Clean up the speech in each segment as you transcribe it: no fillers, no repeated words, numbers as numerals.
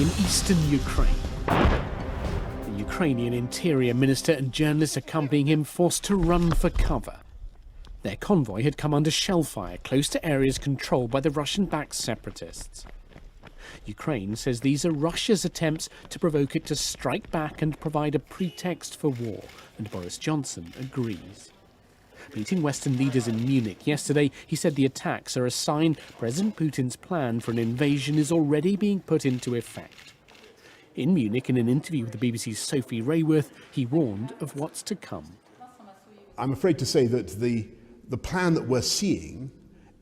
in eastern Ukraine. The Ukrainian interior minister and journalists accompanying him forced to run for cover. Their convoy had come under shell fire close to areas controlled by the Russian-backed separatists. Ukraine says these are Russia's attempts to provoke it to strike back and provide a pretext for war, and Boris Johnson agrees. Meeting Western leaders in Munich yesterday, he said the attacks are a sign President Putin's plan for an invasion is already being put into effect. In Munich, in an interview with the BBC's Sophie Rayworth, he warned of what's to come. I'm afraid to say that the plan that we're seeing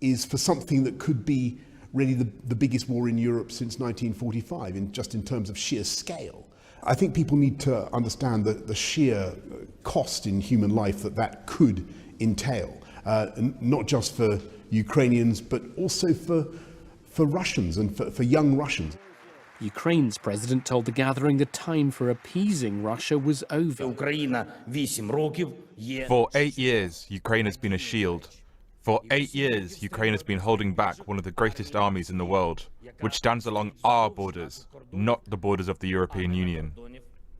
is for something that could be really the biggest war in Europe since 1945, in terms of sheer scale. I think people need to understand the sheer cost in human life that could entail, not just for Ukrainians, but also for Russians and for young Russians. Ukraine's president told the gathering the time for appeasing Russia was over. For 8 years, Ukraine has been a shield. For 8 years, Ukraine has been holding back one of the greatest armies in the world, which stands along our borders, not the borders of the European Union.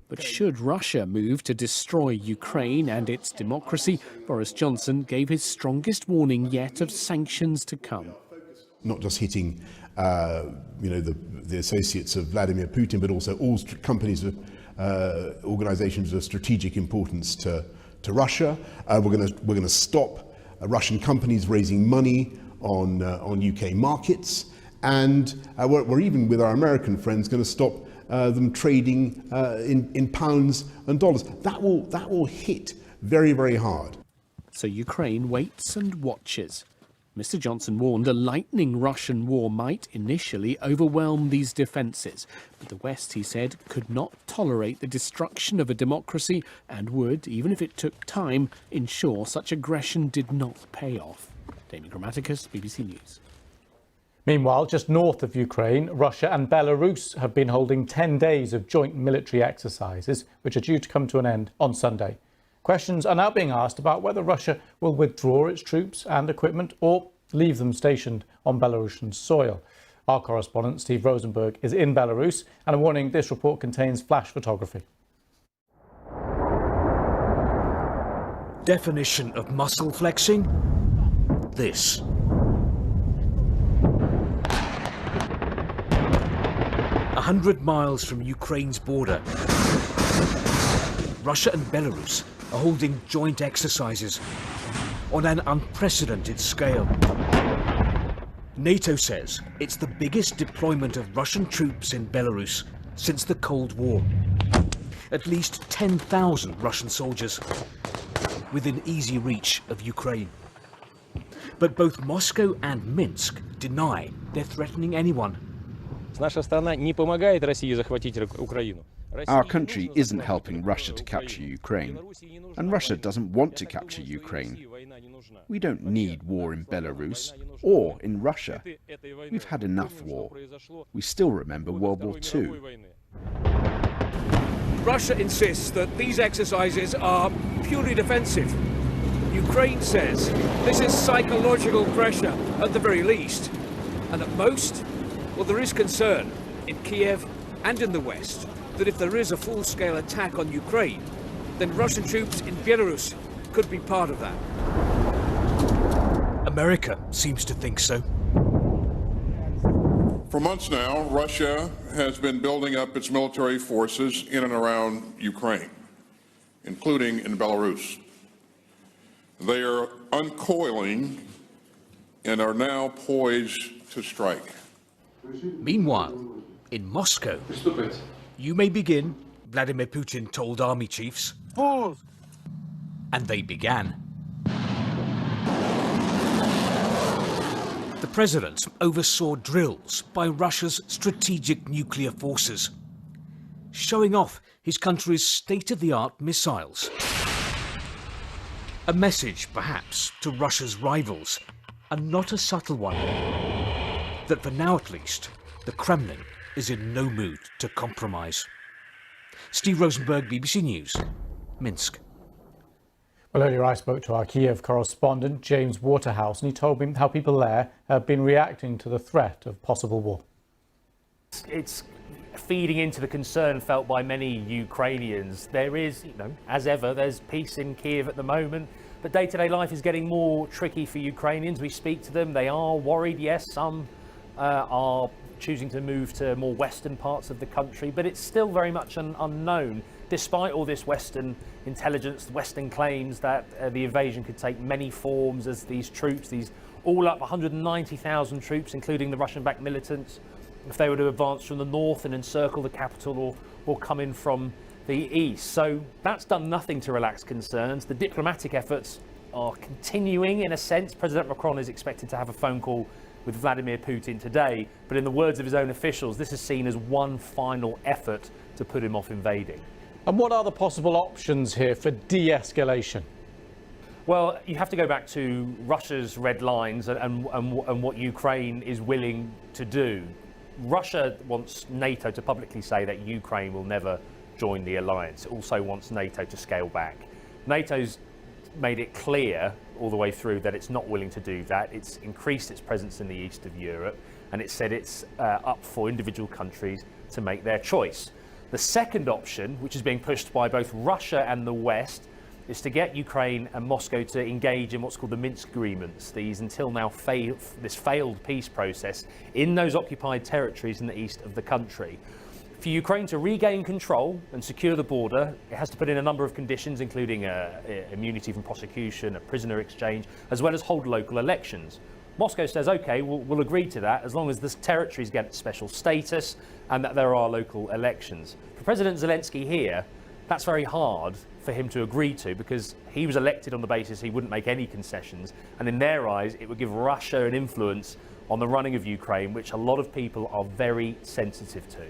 But should Russia move to destroy Ukraine and its democracy, Boris Johnson gave his strongest warning yet of sanctions to come. Not just hitting the associates of Vladimir Putin, but also all companies, organizations of strategic importance to Russia. We're going to stop Russian companies raising money on UK markets, and we're even with our American friends going to stop them trading in pounds and dollars. That will hit very, very hard. So Ukraine waits and watches. Mr. Johnson warned a lightning Russian war might initially overwhelm these defences. But the West, he said, could not tolerate the destruction of a democracy and would, even if it took time, ensure such aggression did not pay off. Damien Grammaticus, BBC News. Meanwhile, just north of Ukraine, Russia and Belarus have been holding 10 days of joint military exercises, which are due to come to an end on Sunday. Questions are now being asked about whether Russia will withdraw its troops and equipment or leave them stationed on Belarusian soil. Our correspondent, Steve Rosenberg, is in Belarus, and a warning, this report contains flash photography. Definition of muscle flexing? This. A 100 miles from Ukraine's border, Russia and Belarus are holding joint exercises on an unprecedented scale. NATO says it's the biggest deployment of Russian troops in Belarus since the Cold War. At least 10,000 Russian soldiers within easy reach of Ukraine. But both Moscow and Minsk deny they're threatening anyone. Our country isn't helping Russia to capture Ukraine, and Russia doesn't want to capture Ukraine. We don't need war in Belarus or in Russia. We've had enough war. We still remember World War II. Russia insists that these exercises are purely defensive. Ukraine says this is psychological pressure at the very least. And at most, well, there is concern in Kiev and in the West that if there is a full-scale attack on Ukraine, then Russian troops in Belarus could be part of that. America seems to think so. For months now, Russia has been building up its military forces in and around Ukraine, including in Belarus. They are uncoiling and are now poised to strike. Meanwhile, in Moscow, "You may begin," Vladimir Putin told army chiefs. And they began. The president oversaw drills by Russia's strategic nuclear forces, showing off his country's state-of-the-art missiles. A message, perhaps, to Russia's rivals, and not a subtle one, that for now at least, the Kremlin is in no mood to compromise. Steve Rosenberg, BBC News, Minsk. Well, earlier I spoke to our Kiev correspondent, James Waterhouse, and he told me how people there have been reacting to the threat of possible war. It's feeding into the concern felt by many Ukrainians. There is, as ever, there's peace in Kiev at the moment, but day-to-day life is getting more tricky for Ukrainians. We speak to them, they are worried, yes, some are choosing to move to more western parts of the country, but it's still very much an unknown, despite all this Western intelligence, Western claims that the invasion could take many forms as these troops, these all up 190,000 troops, including the Russian-backed militants, if they were to advance from the north and encircle the capital or come in from the east. So that's done nothing to relax concerns. The diplomatic efforts are continuing in a sense. President Macron is expected to have a phone call with Vladimir Putin today, but in the words of his own officials, this is seen as one final effort to put him off invading. And what are the possible options here for de-escalation? Well, you have to go back to Russia's red lines and what Ukraine is willing to do. Russia wants NATO to publicly say that Ukraine will never join the alliance. It also wants NATO to scale back. NATO's made it clear all the way through that it's not willing to do that. It's increased its presence in the east of Europe, and it said it's up for individual countries to make their choice. The second option, which is being pushed by both Russia and the West, is to get Ukraine and Moscow to engage in what's called the Minsk agreements, these until now failed peace process in those occupied territories in the east of the country. For Ukraine to regain control and secure the border, it has to put in a number of conditions, including immunity from prosecution, a prisoner exchange, as well as hold local elections. Moscow says, OK, we'll agree to that as long as the territories get special status and that there are local elections. For President Zelenskyy here, that's very hard for him to agree to because he was elected on the basis he wouldn't make any concessions. And in their eyes, it would give Russia an influence on the running of Ukraine, which a lot of people are very sensitive to.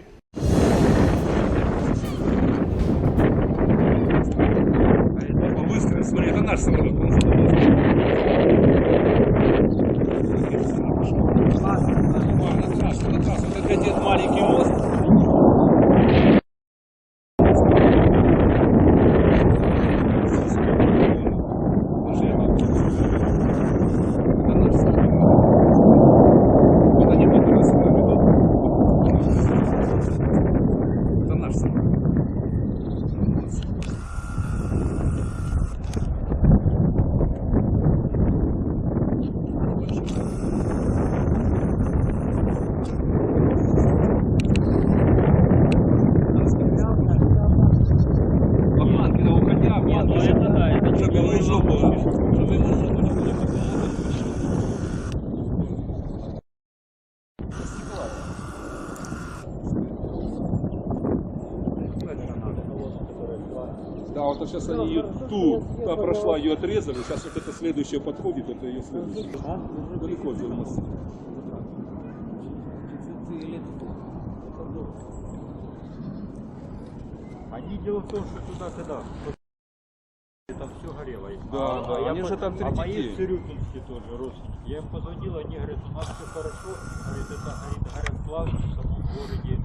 Да, вот сейчас они ее ту прошла, ее отрезали, сейчас вот это следующее подходит, это ее следующее. Далеко от нас. Они дело в том, что туда когда там все горело. Да, да, они же там а мои третий день. цирюльнинские тоже родственники. Я им позвонил, они говорят, у нас все хорошо, говорит, это горит, горят плавки в самом городе.